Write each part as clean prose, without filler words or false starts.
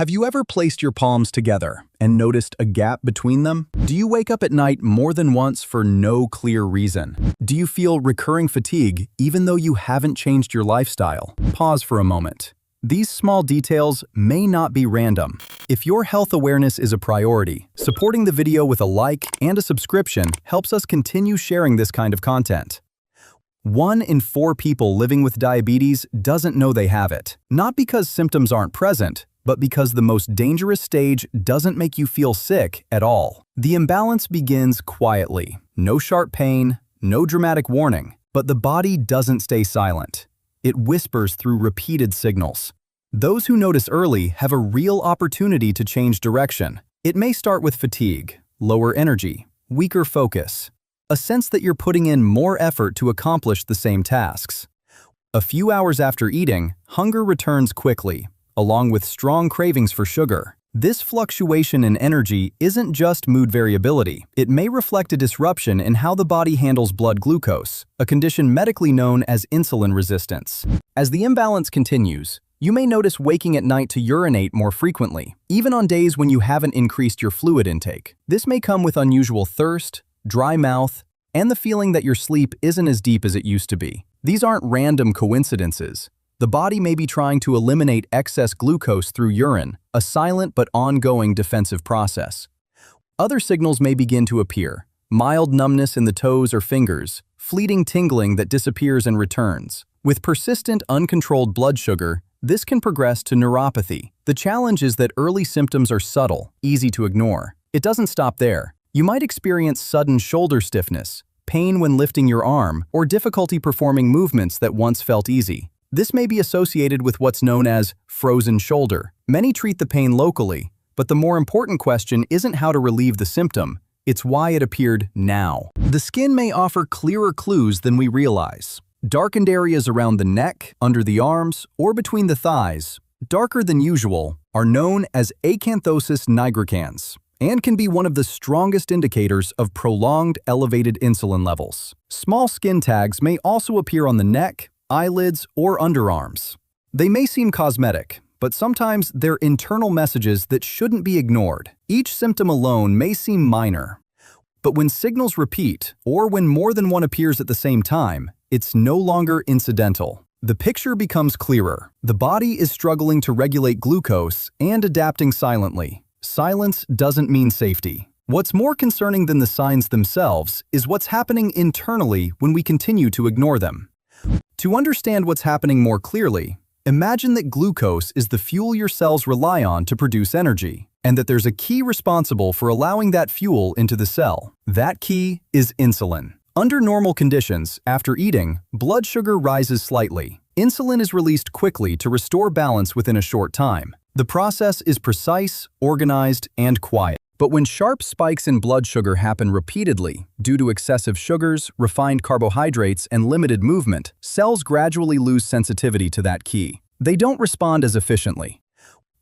Have you ever placed your palms together and noticed a gap between them? Do you wake up at night more than once for no clear reason? Do you feel recurring fatigue even though you haven't changed your lifestyle? Pause for a moment. These small details may not be random. If your health awareness is a priority, supporting the video with a like and a subscription helps us continue sharing this kind of content. 1 in 4 people living with diabetes doesn't know they have it. Not because symptoms aren't present, but because the most dangerous stage doesn't make you feel sick at all. The imbalance begins quietly. No sharp pain, no dramatic warning. But the body doesn't stay silent. It whispers through repeated signals. Those who notice early have a real opportunity to change direction. It may start with fatigue, lower energy, weaker focus, a sense that you're putting in more effort to accomplish the same tasks. A few hours after eating, hunger returns quickly, along with strong cravings for sugar. This fluctuation in energy isn't just mood variability. It may reflect a disruption in how the body handles blood glucose, a condition medically known as insulin resistance. As the imbalance continues, you may notice waking at night to urinate more frequently, even on days when you haven't increased your fluid intake. This may come with unusual thirst, dry mouth, and the feeling that your sleep isn't as deep as it used to be. These aren't random coincidences. The body may be trying to eliminate excess glucose through urine, a silent but ongoing defensive process. Other signals may begin to appear: mild numbness in the toes or fingers, fleeting tingling that disappears and returns. With persistent, uncontrolled blood sugar, this can progress to neuropathy. The challenge is that early symptoms are subtle, easy to ignore. It doesn't stop there. You might experience sudden shoulder stiffness, pain when lifting your arm, or difficulty performing movements that once felt easy. This may be associated with what's known as frozen shoulder. Many treat the pain locally, but the more important question isn't how to relieve the symptom, it's why it appeared now. The skin may offer clearer clues than we realize. Darkened areas around the neck, under the arms, or between the thighs, darker than usual, are known as acanthosis nigricans and can be one of the strongest indicators of prolonged elevated insulin levels. Small skin tags may also appear on the neck, eyelids, or underarms. They may seem cosmetic, but sometimes they're internal messages that shouldn't be ignored. Each symptom alone may seem minor, but when signals repeat, or when more than one appears at the same time, it's no longer incidental. The picture becomes clearer. The body is struggling to regulate glucose and adapting silently. Silence doesn't mean safety. What's more concerning than the signs themselves is what's happening internally when we continue to ignore them. To understand what's happening more clearly, imagine that glucose is the fuel your cells rely on to produce energy, and that there's a key responsible for allowing that fuel into the cell. That key is insulin. Under normal conditions, after eating, blood sugar rises slightly. Insulin is released quickly to restore balance within a short time. The process is precise, organized, and quiet. But when sharp spikes in blood sugar happen repeatedly due to excessive sugars, refined carbohydrates, and limited movement, cells gradually lose sensitivity to that key. They don't respond as efficiently.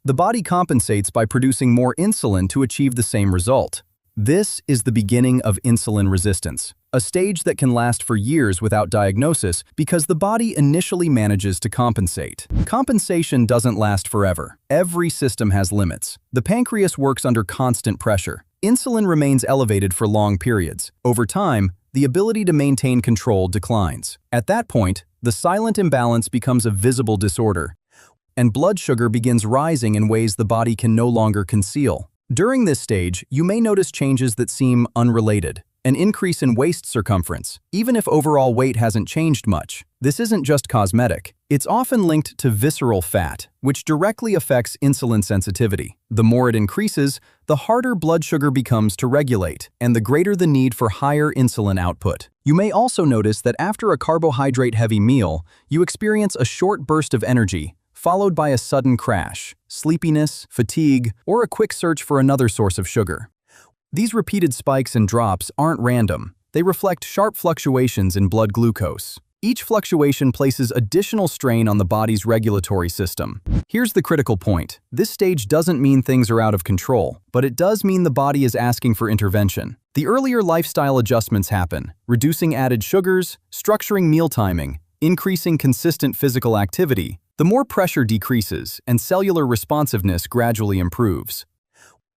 The body compensates by producing more insulin to achieve the same result. This is the beginning of insulin resistance, a stage that can last for years without diagnosis because the body initially manages to compensate. Compensation doesn't last forever. Every system has limits. The pancreas works under constant pressure. Insulin remains elevated for long periods. Over time, the ability to maintain control declines. At that point, the silent imbalance becomes a visible disorder, and blood sugar begins rising in ways the body can no longer conceal. During this stage, you may notice changes that seem unrelated. An increase in waist circumference, even if overall weight hasn't changed much. This isn't just cosmetic. It's often linked to visceral fat, which directly affects insulin sensitivity. The more it increases, the harder blood sugar becomes to regulate, and the greater the need for higher insulin output. You may also notice that after a carbohydrate-heavy meal, you experience a short burst of energy, followed by a sudden crash, sleepiness, fatigue, or a quick search for another source of sugar. These repeated spikes and drops aren't random. They reflect sharp fluctuations in blood glucose. Each fluctuation places additional strain on the body's regulatory system. Here's the critical point. This stage doesn't mean things are out of control, but it does mean the body is asking for intervention. The earlier lifestyle adjustments happen, reducing added sugars, structuring meal timing, increasing consistent physical activity. The more pressure decreases and cellular responsiveness gradually improves.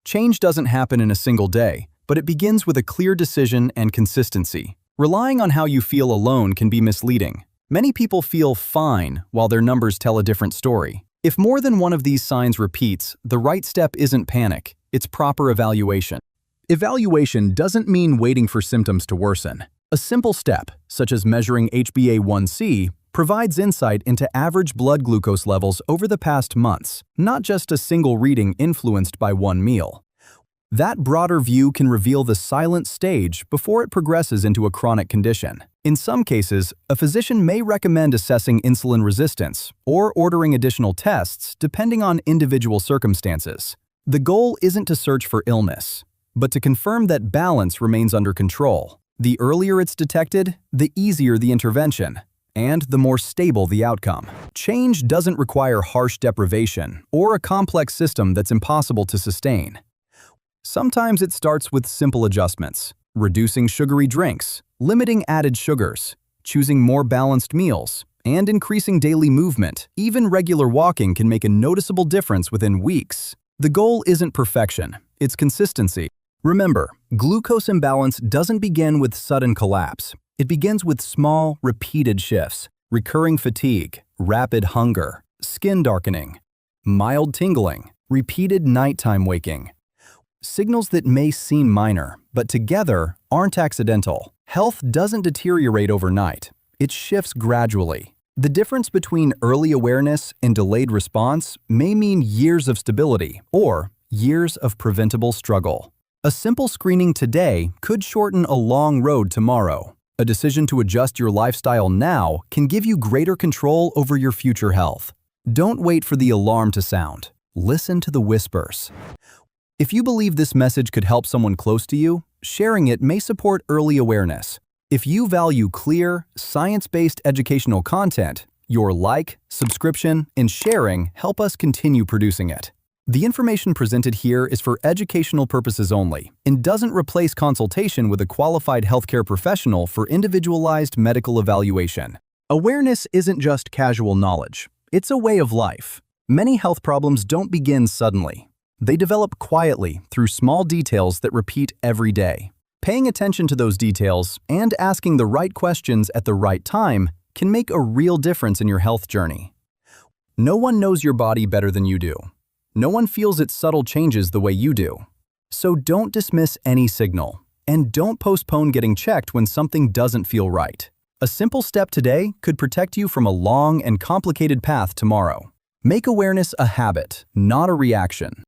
Change doesn't happen in a single day, but it begins with a clear decision and consistency. Relying on how you feel alone can be misleading. Many people feel fine while their numbers tell a different story. If more than one of these signs repeats, the right step isn't panic, it's proper evaluation. Evaluation doesn't mean waiting for symptoms to worsen. A simple step, such as measuring HbA1c, provides insight into average blood glucose levels over the past months, not just a single reading influenced by one meal. That broader view can reveal the silent stage before it progresses into a chronic condition. In some cases, a physician may recommend assessing insulin resistance or ordering additional tests depending on individual circumstances. The goal isn't to search for illness, but to confirm that balance remains under control. The earlier it's detected, the easier the intervention, and the more stable the outcome. Change doesn't require harsh deprivation or a complex system that's impossible to sustain. Sometimes it starts with simple adjustments, reducing sugary drinks, limiting added sugars, choosing more balanced meals, and increasing daily movement. Even regular walking can make a noticeable difference within weeks. The goal isn't perfection, it's consistency. Remember, glucose imbalance doesn't begin with sudden collapse. It begins with small, repeated shifts, recurring fatigue, rapid hunger, skin darkening, mild tingling, repeated nighttime waking. Signals that may seem minor, but together aren't accidental. Health doesn't deteriorate overnight. It shifts gradually. The difference between early awareness and delayed response may mean years of stability or years of preventable struggle. A simple screening today could shorten a long road tomorrow. A decision to adjust your lifestyle now can give you greater control over your future health. Don't wait for the alarm to sound. Listen to the whispers. If you believe this message could help someone close to you, sharing it may support early awareness. If you value clear, science-based educational content, your like, subscription, and sharing help us continue producing it. The information presented here is for educational purposes only and doesn't replace consultation with a qualified healthcare professional for individualized medical evaluation. Awareness isn't just casual knowledge. It's a way of life. Many health problems don't begin suddenly. They develop quietly through small details that repeat every day. Paying attention to those details and asking the right questions at the right time can make a real difference in your health journey. No one knows your body better than you do. No one feels its subtle changes the way you do. So don't dismiss any signal, and don't postpone getting checked when something doesn't feel right. A simple step today could protect you from a long and complicated path tomorrow. Make awareness a habit, not a reaction.